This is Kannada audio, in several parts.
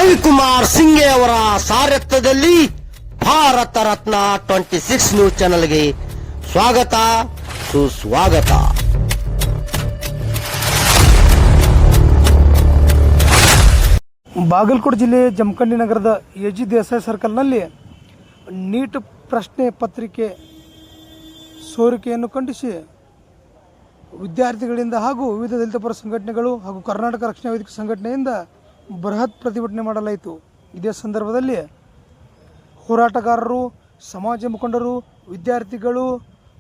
ರವಿಕುಮಾರ್ ಸಿಂಘೆ ಅವರ ಸಾರಥ್ಯದಲ್ಲಿ ಭಾರತ ರತ್ನ 26 ನ್ಯೂಸ್ ಚಾನೆಲ್ಗೆ ಸ್ವಾಗತ ಸುಸ್ವಾಗತ. ಬಾಗಲಕೋಟೆ ಜಿಲ್ಲೆ ಜಮಖಂಡಿ ನಗರದ ಎಜಿ ದೇಸಾಯಿ ಸರ್ಕಲ್ನಲ್ಲಿ ನೀಟ್ ಪ್ರಶ್ನೆ ಪತ್ರಿಕೆ ಸೋರಿಕೆಯನ್ನು ಖಂಡಿಸಿ ವಿದ್ಯಾರ್ಥಿಗಳಿಂದ ಹಾಗೂ ವಿವಿಧ ದಲಿತ ಪರ ಸಂಘಟನೆಗಳು ಹಾಗೂ ಕರ್ನಾಟಕ ರಕ್ಷಣಾ ವೇದಿಕೆ ಸಂಘಟನೆಯಿಂದ ಬೃಹತ್ ಪ್ರತಿಭಟನೆ ಮಾಡಲಾಯಿತು. ಇದೇ ಸಂದರ್ಭದಲ್ಲಿ ಹೋರಾಟಗಾರರು, ಸಮಾಜ ಮುಖಂಡರು, ವಿದ್ಯಾರ್ಥಿಗಳು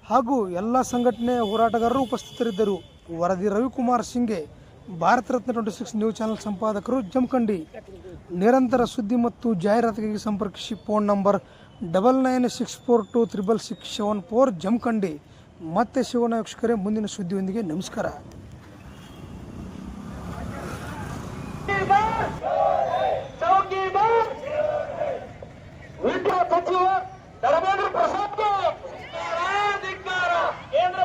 ಹಾಗೂ ಎಲ್ಲ ಸಂಘಟನೆ ಹೋರಾಟಗಾರರು ಉಪಸ್ಥಿತರಿದ್ದರು. ವರದಿ ರವಿಕುಮಾರ್ ಸಿಂಘೆ, ಭಾರತ ರತ್ನ 26 ನ್ಯೂಸ್ ಚಾನೆಲ್ ಸಂಪಾದಕರು, ಜಮಖಂಡಿ. ನಿರಂತರ ಸುದ್ದಿ ಮತ್ತು ಜಾಹೀರಾತಿಗಾಗಿ ಸಂಪರ್ಕಿಸಿ ಫೋನ್ ನಂಬರ್ 9964266674 ಜಮಖಂಡಿ. ಮತ್ತೆ ಶಿವನ ವೀಕ್ಷಕರೇ, ಮುಂದಿನ ಸುದ್ದಿಯೊಂದಿಗೆ ನಮಸ್ಕಾರ. ಸಚಿವ ಧರ್ಮೇಂದ್ರ ಪ್ರಸಾದ್ಗೆ ಕೇಂದ್ರ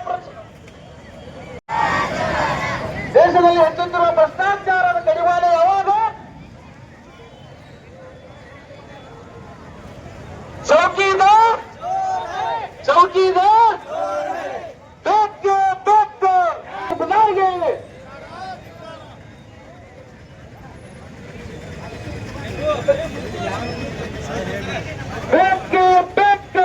ದೇಶದಲ್ಲಿ ಹೆಚ್ಚುತ್ತಿರುವ ಭ್ರಷ್ಟಾಚಾರದ ಕಡಿವಾಣ ಯಾವಾಗ? ಚೌಕಿದಾರ್ ಬೇಕು ಬುನಾರಿಗೆ ಬೇಕು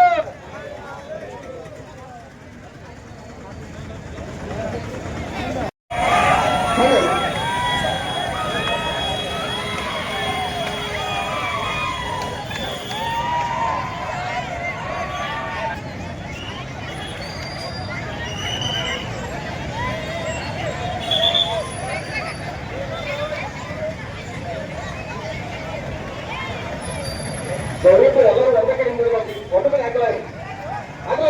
ದಯವಿಟ್ಟು ಎಲ್ಲರೂ ಒಂದೇ ಕಡೆ ನಿಲ್ಲಬೇಕು. ಒಂದು ಕಡೆ ಆಗಲ್ಲ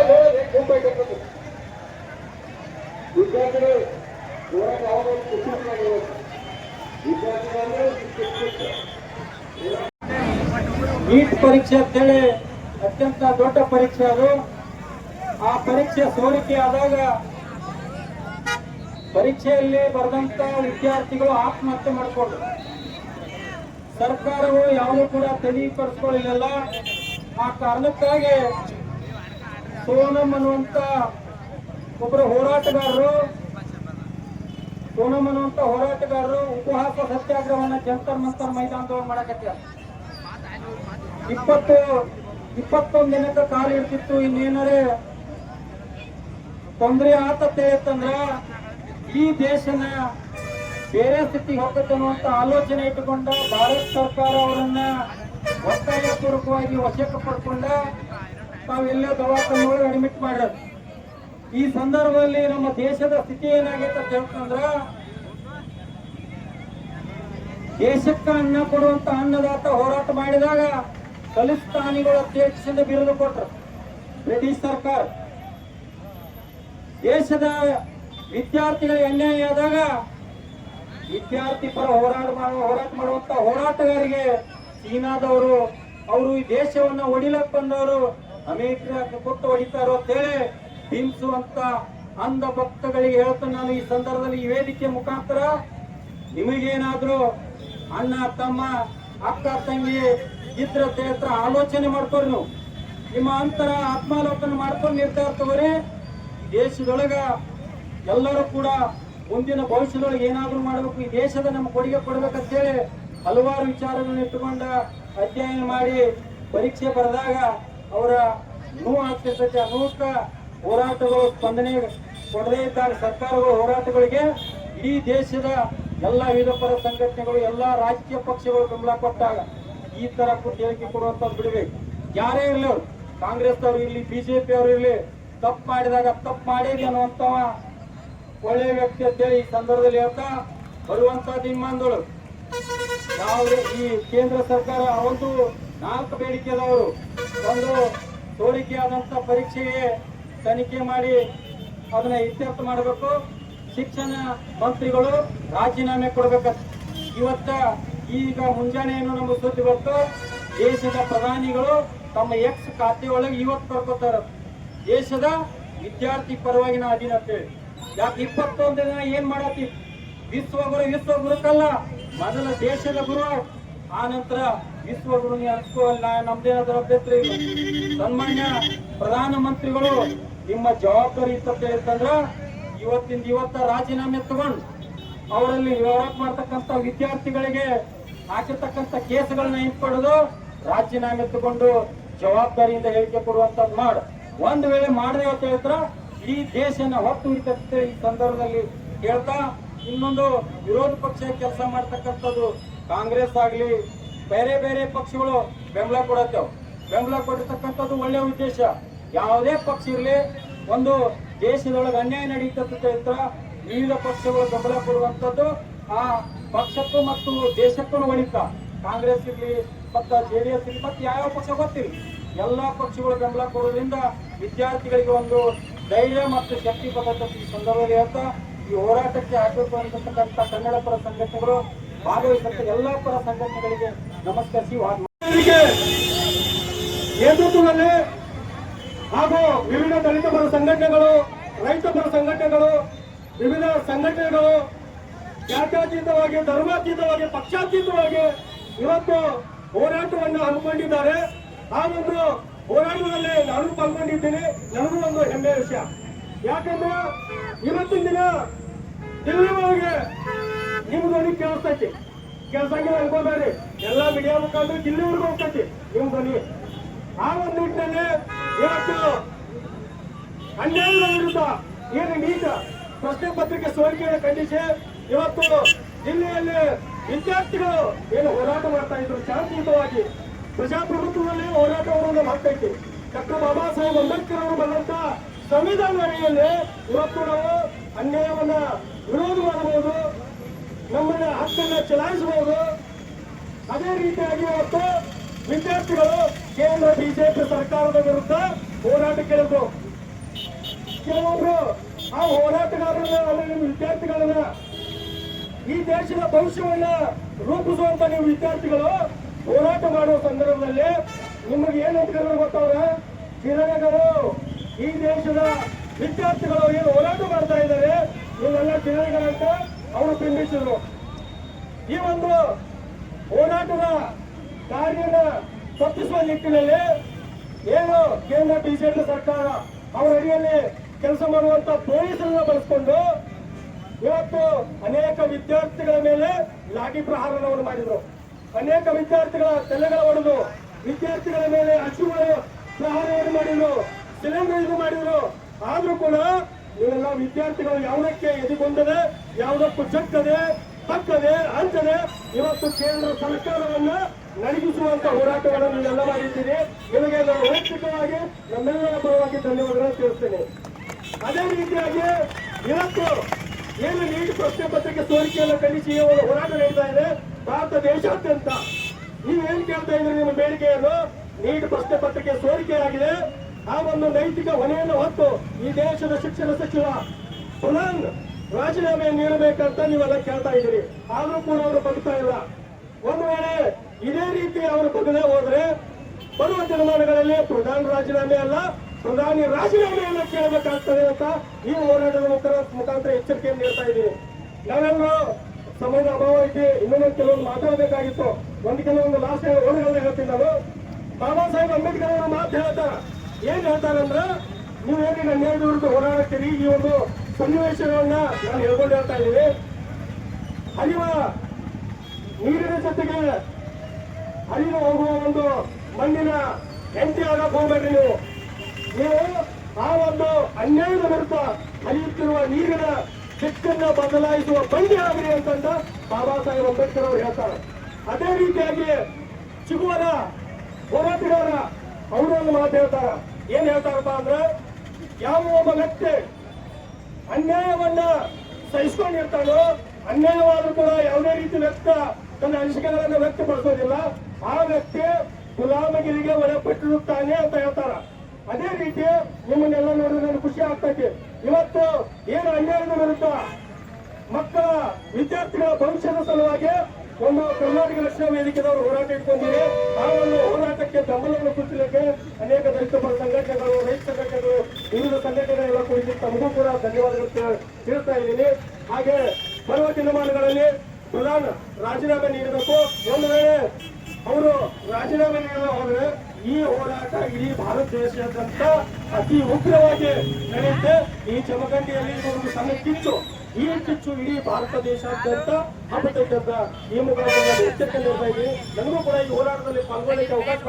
ನೋಡಿದ್ರೆ ಮುಂಬೈ ಕಟ್ಟಬೇಕು. ವಿದ್ಯಾರ್ಥಿಗಳು ಹೋರಾಟ ಯಾವಾಗ ನೀಟ್ ಪರೀಕ್ಷೆ ಅಂತೇಳಿ ಅತ್ಯಂತ ದೊಡ್ಡ ಪರೀಕ್ಷೆ ಅದು. ಆ ಪರೀಕ್ಷೆ ಸೋರಿಕೆ ಆದಾಗ ಪರೀಕ್ಷೆಯಲ್ಲಿ ಬರೆದಂತ ವಿದ್ಯಾರ್ಥಿಗಳು ಆತ್ಮಹತ್ಯೆ ಮಾಡಿಕೊಂಡ್ರು. ಸರ್ಕಾರವು ಯಾವುದೂ ಕೂಡ ತಲೆ ಪಡಿಸ್ಕೊಳ್ಳಲಿಲ್ಲ. ಆ ಕಾರಣಕ್ಕಾಗಿ ಸೋನಂ ಅನ್ನುವಂತ ಒಬ್ಬರು ಹೋರಾಟಗಾರರು ಉಪವಾಸ ಸತ್ಯಾಗ್ರಹವನ್ನ ಜಂತರ್ ಮಂತರ್ ಮೈದಾನದೊಳಗೆ ಮಾಡಕತ್ತಾರೆ. 21 ದಿನಕ್ಕೆ ಕಾಲ ಇರ್ತಿತ್ತು. ಇನ್ನೇನಾರೆ ತೊಂದರೆ ಆತತೆ ಅಂತಂದ್ರ ಈ ದೇಶನ ಬೇರೆ ಸ್ಥಿತಿಗೆ ಹೋಗುತ್ತೆ ಅನ್ನುವಂತ ಆಲೋಚನೆ ಇಟ್ಟುಕೊಂಡ ಭಾರತ ಸರ್ಕಾರ ಅವರನ್ನ ಒತ್ತಾಯಪೂರ್ವಕವಾಗಿ ವಶಕ್ಕೆ ಪಡ್ಕೊಂಡ ತಾವೆಲ್ಲೇ ದವಾಖಾನೆಯೊಳಗೆ ಅಡ್ಮಿಟ್ ಮಾಡ್ಯಾರ. ಈ ಸಂದರ್ಭದಲ್ಲಿ ನಮ್ಮ ದೇಶದ ಸ್ಥಿತಿ ಏನಾಗೈತೆ ಅಂತ ಹೇಳ್ತಂದ್ರ, ದೇಶಕ್ಕೆ ಅನ್ನ ಕೊಡುವಂತ ಅನ್ನದಾತ ಹೋರಾಟ ಮಾಡಿದಾಗ ಖಲಿಸ್ತಾನಿಗಳ ಅಧ್ಯಕ್ಷದಿಂದ ಬಿರುದು ಕೊಟ್ಟರು ಬ್ರಿಟಿಷ್ ಸರ್ಕಾರ. ದೇಶದ ವಿದ್ಯಾರ್ಥಿಗಳಿಗೆ ಅನ್ಯಾಯ ಆದಾಗ ವಿದ್ಯಾರ್ಥಿ ಪರ ಹೋರಾಟ ಮಾಡುವಂತ ಹೋರಾಟಗಾರಿಗೆ ಚೀನಾದವರು ಅವರು ಈ ದೇಶವನ್ನ ಹೊಡಿಲಕ್ ಬಂದವರು ಅಮೆರಿಕ ಕೊಟ್ಟು ಹೊಡಿತಾರೋ ಅಂತೇಳಿ ಹಿಂಸುವಂತ ಅಂಧ ಭಕ್ತಗಳಿಗೆ ಹೇಳ್ತಾನೆ. ನಾನು ಈ ಸಂದರ್ಭದಲ್ಲಿ ಈ ವೇದಿಕೆ ಮುಖಾಂತರ ನಿಮಗೇನಾದ್ರೂ ಅಣ್ಣ ತಮ್ಮ ಅಕ್ಕ ತಂಗಿ ಇದ್ರ ಹತ್ರ ಆಲೋಚನೆ ಮಾಡ್ಕೊರಿ. ನೀವು ನಿಮ್ಮ ಅಂತರ ಆತ್ಮಾಲೋಕನ ಮಾಡ್ಕೊಂಡು ನಿರ್ಧಾರ ತಗೋರಿ. ದೇಶದೊಳಗ ಎಲ್ಲರೂ ಕೂಡ ಮುಂದಿನ ಭವಿಷ್ಯದೊಳಗೆ ಏನಾದ್ರೂ ಮಾಡಬೇಕು, ಈ ದೇಶದ ನಮ್ಮ ಕೊಡುಗೆ ಕೊಡ್ಬೇಕಂತೇಳಿ ಹಲವಾರು ವಿಚಾರಗಳನ್ನು ಇಟ್ಟುಕೊಂಡ ಅಧ್ಯಯನ ಮಾಡಿ ಪರೀಕ್ಷೆ ಬರೆದಾಗ ಅವರ ನೋವು ಆಗ್ತಿರ್ತೈತೆ. ಆ ನೋವುಕ್ಕ ಹೋರಾಟಗಳು ಸ್ಪಂದನೆ ಕೊಡದೇ ಇದ್ದಾಗ ಸರ್ಕಾರಗಳು ಹೋರಾಟಗಳಿಗೆ ಇಡೀ ದೇಶದ ಎಲ್ಲ ವಿವಿಧ ಪರ ಸಂಘಟನೆಗಳು, ಎಲ್ಲ ರಾಜಕೀಯ ಪಕ್ಷಗಳು ಬೆಂಬಲ ಕೊಟ್ಟಾಗ ಈ ತರ ಹೇಳಿಕೆ ಕೊಡುವಂತ ಬಿಡಬೇಕು. ಯಾರೇ ಇರಲಿ, ಅವರು ಕಾಂಗ್ರೆಸ್ ಅವರು ಇರಲಿ, ಬಿಜೆಪಿ ಅವರು ಇರಲಿ, ತಪ್ಪು ಮಾಡಿದಾಗ ತಪ್ಪು ಮಾಡಿದೆ ಅನ್ನುವಂತ ಒಳ್ಳೆಯ ವ್ಯಕ್ತಿ ಅಂತೇಳಿ ಈ ಸಂದರ್ಭದಲ್ಲಿ ಹೇಳ್ತಾ ಬರುವಂತಹದ್ದು ಇನ್ನೊಂದಳು ಯಾವುದೇ ಈ ಕೇಂದ್ರ ಸರ್ಕಾರ ಒಂದು 4 ಬೇಡಿಕೆ ಅದಾವರು. ಒಂದು, ಸೋರಿಕೆ ಆದಂತ ಪರೀಕ್ಷೆಗೆ ತನಿಖೆ ಮಾಡಿ ಅದನ್ನ ಇತ್ಯರ್ಥ ಮಾಡಬೇಕು. ಶಿಕ್ಷಣ ಮಂತ್ರಿಗಳು ರಾಜೀನಾಮೆ ಕೊಡ್ಬೇಕಂತ ಈಗ ಮುಂಜಾನೆಯನ್ನು ನಮಗೆ ಸುದ್ದಿ ಬಂತು. ದೇಶದ ಪ್ರಧಾನಿಗಳು ತಮ್ಮ ಎಕ್ಸ್ ಖಾತೆಯೊಳಗೆ ಇವತ್ತು ಬರ್ಕೋತಾರ ದೇಶದ ವಿದ್ಯಾರ್ಥಿ ಪರವಾಗಿ ನಾ ಅದೀನಿ ಅಂತೇಳಿ. ಯಾಕೆ 21 ದಿನ ಏನ್ ಮಾಡತ್ತಿ? ವಿಶ್ವಗುರು ವಿಶ್ವಗುರುಕಲ್ಲ, ಮೊದಲ ದೇಶದ ಗುರು ಆ ನಂತರ ವಿಶ್ವಗುರುನಿ ಹಂಚ್ಕೋಲ್ಲ ನಮ್ದೇನಾದ್ರೂ ಅಭ್ಯಂತರ ಇಲ್ಲ. ಸನ್ಮಾನ್ಯ ಪ್ರಧಾನಮಂತ್ರಿಗಳು ನಿಮ್ಮ ಜವಾಬ್ದಾರಿ ಇತ್ತಂದ್ರ ಇವತ್ತ ರಾಜೀನಾಮೆ ತಗೊಂಡು ಅವರಲ್ಲಿ ಹೋರಾಟ ಮಾಡ್ತಕ್ಕಂಥ ವಿದ್ಯಾರ್ಥಿಗಳಿಗೆ ಹಾಕಿರ್ತಕ್ಕಂಥ ಕೇಸ್ಗಳನ್ನ ಹಿಂಪಡೆದು ರಾಜೀನಾಮೆ ತಗೊಂಡು ಜವಾಬ್ದಾರಿಯಿಂದ ಹೇಳಿಕೆ ಕೊಡುವಂತದ್ದು ಮಾಡು. ಒಂದ್ ವೇಳೆ ಮಾಡದೆ ಅಂತ ಹೇಳಿದ್ರ ಈ ದೇಶನ ಹೊತ್ತು ಹಿಡಿತಕ್ಕೆ ಈ ಸಂದರ್ಭದಲ್ಲಿ ಹೇಳ್ತಾ, ಇನ್ನೊಂದು ವಿರೋಧ ಪಕ್ಷ ಕೆಲಸ ಮಾಡ್ತಕ್ಕಂಥದ್ದು ಕಾಂಗ್ರೆಸ್ ಆಗ್ಲಿ ಬೇರೆ ಬೇರೆ ಪಕ್ಷಗಳು ಬೆಂಬಲ ಕೊಡತ್ತೇವೆ. ಬೆಂಬಲ ಕೊಟ್ಟಿರ್ತಕ್ಕಂಥದ್ದು ಒಳ್ಳೆಯ ಉದ್ದೇಶ. ಯಾವುದೇ ಪಕ್ಷ ಇರಲಿ, ಒಂದು ದೇಶದೊಳಗೆ ಅನ್ಯಾಯ ನಡೀತದೆ ಅಂತ ವಿವಿಧ ಪಕ್ಷಗಳು ಬೆಂಬಲ ಕೊಡುವಂಥದ್ದು ಆ ಪಕ್ಷಕ್ಕೂ ಮತ್ತು ದೇಶಕ್ಕೂ ಒಳಿತ. ಕಾಂಗ್ರೆಸ್ ಇರ್ಲಿ ಮತ್ತ JDS ಇರ್ಲಿ ಮತ್ತೆ ಯಾವ ಪಕ್ಷ ಗೊತ್ತಿರಲಿ, ಎಲ್ಲಾ ಪಕ್ಷಗಳು ಬೆಂಬಲ ಕೊಡೋದ್ರಿಂದ ವಿದ್ಯಾರ್ಥಿಗಳಿಗೆ ಒಂದು ಧೈರ್ಯ ಮತ್ತು ಶಕ್ತಿ ಬರ್ತಕ್ಕಂಥ ಈ ಸಂದರ್ಭದಲ್ಲಿ ಹೇಳ್ತಾ, ಈ ಹೋರಾಟಕ್ಕೆ ಹಾಕಬೇಕು ಅಂತಕ್ಕಂಥ ಕನ್ನಡ ಪರ ಸಂಘಟನೆಗಳು ಭಾಗವಹಿಸಂತ ಎಲ್ಲಾ ಪರ ಸಂಘಟನೆಗಳಿಗೆ ನಮಸ್ಕರಿಸಿ ನೇತೃತ್ವದಲ್ಲಿ ಹಾಗೂ ವಿವಿಧ ದಲಿತ ಪರ ಸಂಘಟನೆಗಳು, ರೈತ ಪರ ಸಂಘಟನೆಗಳು, ವಿವಿಧ ಸಂಘಟನೆಗಳು ಜಾತ್ಯತೀತವಾಗಿ, ಧರ್ಮಾತೀತವಾಗಿ, ಪಕ್ಷಾತೀತವಾಗಿ ಇವತ್ತು ಹೋರಾಟವನ್ನು ಹಮ್ಮಿಕೊಂಡಿದ್ದಾರೆ. ಆ ಒಂದು ಹೋರಾಟದಲ್ಲಿ ನಾನು ಪಾಲ್ಗೊಂಡಿದ್ದೀನಿ. ನನಗೂ ಒಂದು ಹೆಮ್ಮೆಯ ವಿಷಯ. ಯಾಕಂದ್ರೆ ಇವತ್ತಿನ ದಿನ ದಿಲ್ಲಿವರೆಗೆ ನಿಮ್ಮ ಧ್ವನಿ ಕೇಳಿಸ್ತೈತಿ. ಕೆಲಸಕ್ಕೆ ಅನ್ಕೋಬೇಡಿ, ಎಲ್ಲಾ ಮೀಡಿಯಾ ಮುಖಾಂತರ ದಿಲ್ಲಿವರೆಗೂ ಹೋಗ್ತೈತಿ ನಿಮ್ಮ ಧ್ವನಿ. ಆ ಒಂದು ನಿಟ್ಟಿನಲ್ಲಿ ಇವತ್ತು ಅನ್ಯಾಯದ ವಿರುದ್ಧ ಏನು ನೀಟ ಪ್ರಶ್ನೆ ಪತ್ರಿಕೆ ಸೋರಿಕೆಯನ್ನು ಖಂಡಿಸಿ ಇವತ್ತು ಜಿಲ್ಲೆಯಲ್ಲಿ ವಿದ್ಯಾರ್ಥಿಗಳು ಏನು ಹೋರಾಟ ಮಾಡ್ತಾ ಇದ್ರು ಶಾಂತಿಯುತವಾಗಿ, ಪ್ರಜಾಪ್ರಭುತ್ವದಲ್ಲಿ ಹೋರಾಟವನ್ನು ಮಾಡ್ತೈತಿ. ಡಾಕ್ಟರ್ ಬಾಬಾ ಸಾಹೇಬ್ ಅಂಬೇಡ್ಕರ್ ಅವರು ಬಂದಂತ ಸಂವಿಧಾನ ಅಡಿಯಲ್ಲಿ ಇವತ್ತು ನಾವು ಅನ್ಯಾಯವನ್ನ ವಿರೋಧ ಮಾಡಬಹುದು, ನಮ್ಮನ್ನ ಹಕ್ಕನ್ನ ಚಲಾಯಿಸಬಹುದು. ಅದೇ ರೀತಿಯಾಗಿ ಇವತ್ತು ವಿದ್ಯಾರ್ಥಿಗಳು ಕೇಂದ್ರ ಬಿಜೆಪಿ ಸರ್ಕಾರದ ವಿರುದ್ಧ ಹೋರಾಟಕ್ಕೆ ಇಳಿದ್ರು. ಕೆಲವೊಬ್ರು ಆ ಹೋರಾಟಗಾರರನ್ನ, ವಿದ್ಯಾರ್ಥಿಗಳನ್ನ, ಈ ದೇಶದ ಭವಿಷ್ಯವನ್ನ ರೂಪಿಸುವಂತ ನೀವು ವಿದ್ಯಾರ್ಥಿಗಳು ಹೋರಾಟ ಮಾಡುವ ಸಂದರ್ಭದಲ್ಲಿ ನಿಮಗೆ ಏನು ಅಂತ ಗೊತ್ತವ್ರ ಚಿರಣಗಳು, ಈ ದೇಶದ ವಿದ್ಯಾರ್ಥಿಗಳು ಏನು ಹೋರಾಟ ಮಾಡ್ತಾ ಇದ್ದಾರೆ ನೀವೆಲ್ಲ ಚಿರಣಗಳಂತ ಅವರು ಬಿಂಬಿಸಿದ್ರು. ಈ ಒಂದು ಹೋರಾಟದ ಕಾರ್ಯನ ತಪ್ಪಿಸುವ ನಿಟ್ಟಿನಲ್ಲಿ ಏನು ಕೇಂದ್ರ ಬಿಜೆಪಿ ಸರ್ಕಾರ ಅವರ ಅಡಿಯಲ್ಲಿ ಕೆಲಸ ಮಾಡುವಂತ ಪೊಲೀಸರನ್ನ ಬಳಸಿಕೊಂಡು ಇವತ್ತು ಅನೇಕ ವಿದ್ಯಾರ್ಥಿಗಳ ಮೇಲೆ ಲಾಠಿ ಪ್ರಹಾರವನ್ನು ಮಾಡಿದ್ರು. ಅನೇಕ ವಿದ್ಯಾರ್ಥಿಗಳ ತಲೆಗಳ ಹೊಡೆದು ವಿದ್ಯಾರ್ಥಿಗಳ ಮೇಲೆ ಅಚ್ಚುಗಳ ಪ್ರಹಾರವನ್ನು ಮಾಡಿದ್ರು, ಸಿಲಿಂಡರ್ ಇದು ಮಾಡಿದ್ರು. ಆದ್ರೂ ಕೂಡ ಇವೆಲ್ಲ ವಿದ್ಯಾರ್ಥಿಗಳು ಯಾವುದಕ್ಕೆ ಎದುಗೊಂಡದೆ, ಯಾವುದಕ್ಕೂ ಚಕ್ಕದೆ, ತಕ್ಕದೆ, ಅಂಚದೆ ಇವತ್ತು ಕೇಂದ್ರ ಸರ್ಕಾರವನ್ನ ನಡಗಿಸುವಂತ ಹೋರಾಟಗಳನ್ನು ನೀವೆಲ್ಲ ಮಾಡಿದ್ದೀರಿ. ನಿಮಗೆ ನಾನು ವೈಯಕ್ತಿಕವಾಗಿ ನಮ್ಮೆಲ್ಲರ ಪರವಾಗಿ ಧನ್ಯವಾದಗಳನ್ನು ತಿಳಿಸ್ತೇನೆ. ಅದೇ ರೀತಿಯಾಗಿ ಇವತ್ತು ಏನು ನೀಟ್ ಪ್ರಶ್ನೆ ಪತ್ರಿಕೆ ಸೋರಿಕೆಯನ್ನು ಖಂಡಿಸಿ ಒಂದು ಹೋರಾಟ ನಡೀತಾ ಇದೆ ಭಾರತ ದೇಶಾದ್ಯಂತ. ನೀವೇನ್ ಕೇಳ್ತಾ ಇದ್ರಿ ನಿಮ್ಮ ಬೇಡಿಕೆಯನ್ನು? ನೀಟ್ ಪ್ರಶ್ನೆ ಪತ್ರಿಕೆ ಸೋರಿಕೆಯಾಗಿದೆ, ಆ ಒಂದು ನೈತಿಕ ಹೊಣೆಯನ್ನು ಹೊತ್ತು ಈ ದೇಶದ ಶಿಕ್ಷಣ ಸಚಿವ ಪುನಃ ರಾಜೀನಾಮೆ ನೀಡಬೇಕಂತ ನೀವೆಲ್ಲ ಕೇಳ್ತಾ ಇದ್ದೀರಿ. ಆದ್ರೂ ಕೂಡ ಅವರು ಬದುಕ್ತಾ ಇಲ್ಲ. ಒಂದು ವೇಳೆ ಇದೇ ರೀತಿ ಅವರು ಬದಲೇ ಹೋದ್ರೆ ಬರುವ ದಿನಮಾನಗಳಲ್ಲಿ ಪ್ರಧಾನಿ ರಾಜೀನಾಮೆ ಅಲ್ಲ, ಪ್ರಧಾನಿ ರಾಜೀನಾಮೆಯನ್ನು ಕೇಳಬೇಕಾಗ್ತದೆ ಅಂತ ಈ ಹೋರಾಟದ ಮುಖಾಂತರ ಎಚ್ಚರಿಕೆಯನ್ನು ನೀಡ್ತಾ ಇದ್ದೀನಿ. ನಾವೆಲ್ಲರೂ ಸಮಯದ ಅಭಾವ ಐತಿ, ಇನ್ನೊಂದು ಕೆಲವೊಂದು ಮಾತಾಡಬೇಕಾಗಿತ್ತು. ಕೆಲವೊಂದು ಲಾಸ್ಟ್ ಓಡುಗಳನ್ನ ಹೇಳ್ತೀನಿ ನಾನು. ಬಾಬಾ ಸಾಹೇಬ್ ಅಂಬೇಡ್ಕರ್ ಅವರು ಮಾತು ಹೇಳ್ತಾರ, ಏನ್ ಹೇಳ್ತಾರಂದ್ರ, ನೀವೇನು ಅನ್ಯಾಯದ ವಿರುದ್ಧ ಹೋರಾಡ್ತೀರಿ, ಈ ಒಂದು ಸನ್ನಿವೇಶಗಳನ್ನ ನಾನು ಹೇಳ್ಕೊಂಡು ಹೇಳ್ತಾ ಇದ್ದೀನಿ. ಹರಿವ ನೀರಿನ ಜೊತೆಗೆ ಹರಿದು ಹೋಗುವ ಒಂದು ಮಣ್ಣಿನ ಹೆಂಡತಿ ಆಗಕ್ಕೆ ಹೋಗ್ಬೇಡ್ರಿ ನೀವು ಆ ಒಂದು ಅನ್ಯಾಯದ ವಿರುದ್ಧ ಹರಿಯುತ್ತಿರುವ ನೀರಿನ ದಿಕ್ಕನ್ನ ಬದಲಾಯಿಸುವ ಬಂಡಿ ಆಗ್ರಿ ಅಂತಂದ ಬಾಬಾ ಸಾಹೇಬ್ ಅಂಬೇಡ್ಕರ್ ಅವರು ಹೇಳ್ತಾರೆ. ಅದೇ ರೀತಿಯಾಗಿ ಚಿಗುವರ ಹೋರಾಟಗಾರ ಅವರು ಒಂದು ಮಾತು ಹೇಳ್ತಾರ. ಏನ್ ಹೇಳ್ತಾರಪ್ಪ ಅಂದ್ರೆ, ಯಾವ ಒಬ್ಬ ವ್ಯಕ್ತಿ ಅನ್ಯಾಯವನ್ನ ಸಹಿಸ್ಕೊಂಡಿರ್ತಾನೋ, ಅನ್ಯಾಯವಾದ್ರೂ ಕೂಡ ಯಾವುದೇ ರೀತಿ ವ್ಯಕ್ತ ತನ್ನ ಅನಿಸಿಕೆಗಳನ್ನು ವ್ಯಕ್ತಪಡಿಸೋದಿಲ್ಲ, ಆ ವ್ಯಕ್ತಿ ಗುಲಾಮಗಿರಿಗೆ ಒಳಪಟ್ಟಿರುತ್ತಾನೆ ಅಂತ ಹೇಳ್ತಾರ. ಅದೇ ರೀತಿ ನಿಮ್ಮನ್ನೆಲ್ಲ ನೋಡಿದ್ರೆ ನನಗೆ ಖುಷಿ ಆಗ್ತೈತಿ. ಇವತ್ತು ಏನು ಅನ್ಯಾಯದ ವಿರುದ್ಧ ಮಕ್ಕಳ ವಿದ್ಯಾರ್ಥಿಗಳ ಭವಿಷ್ಯದ ಸಲುವಾಗಿ ಒಂದು ಕರ್ನಾಟಕ ರಕ್ಷಣಾ ವೇದಿಕೆದವರು ಹೋರಾಟ ಇಟ್ಕೊಂಡಿದೆ. ಆ ಒಂದು ಹೋರಾಟಕ್ಕೆ ಬೆಂಬಲವನ್ನು ಸೂಚಿಸಲಿಕ್ಕೆ ಅನೇಕ ದಲಿತ ಪರ ಸಂಘಟನೆಗಳು, ರೈತ ಸಂಘಟನೆಗಳು, ವಿವಿಧ ಸಂಘಟನೆಗಳ ಕುರಿತು ತಮಗೂ ಕೂಡ ಧನ್ಯವಾದಗಳು ತಿಳಿಸ್ತಾ ಇದ್ದೀನಿ. ಹಾಗೆ ಬರುವ ದಿನಮಾನಗಳಲ್ಲಿ ಪ್ರಧಾನ ರಾಜೀನಾಮೆ ನೀಡಬೇಕು. ಒಂದು ವೇಳೆ ಅವರು ರಾಜೀನಾಮೆ ನೀಡಲು ಹೋದ್ರೆ ಈ ಹೋರಾಟ ಇಡೀ ಭಾರತ ದೇಶಾದ್ಯಂತ ಅತಿ ಉಗ್ರವಾಗಿ ನಡೆಯುತ್ತೆ. ಈ ಜಮಖಂಡಿಯಲ್ಲಿ ಒಂದು ಸಣ್ಣ ಕಿಚ್ಚು, ಈ ಕಿಚ್ಚು ಇಡೀ ಭಾರತ ದೇಶಾದ್ಯಂತ ಹಬ್ಬತೈತೆ ಅಂತ ಈ ಮುಖಾಂತರ ಎಚ್ಚರಿಕೆ ನೀಡ್ತಾ ಇದ್ದೀನಿ. ನನಗೂ ಕೂಡ ಈ ಹೋರಾಟದಲ್ಲಿ ಪಾಲ್ಗೊಳ್ಳಲಿಕ್ಕೆ ಅವಕಾಶ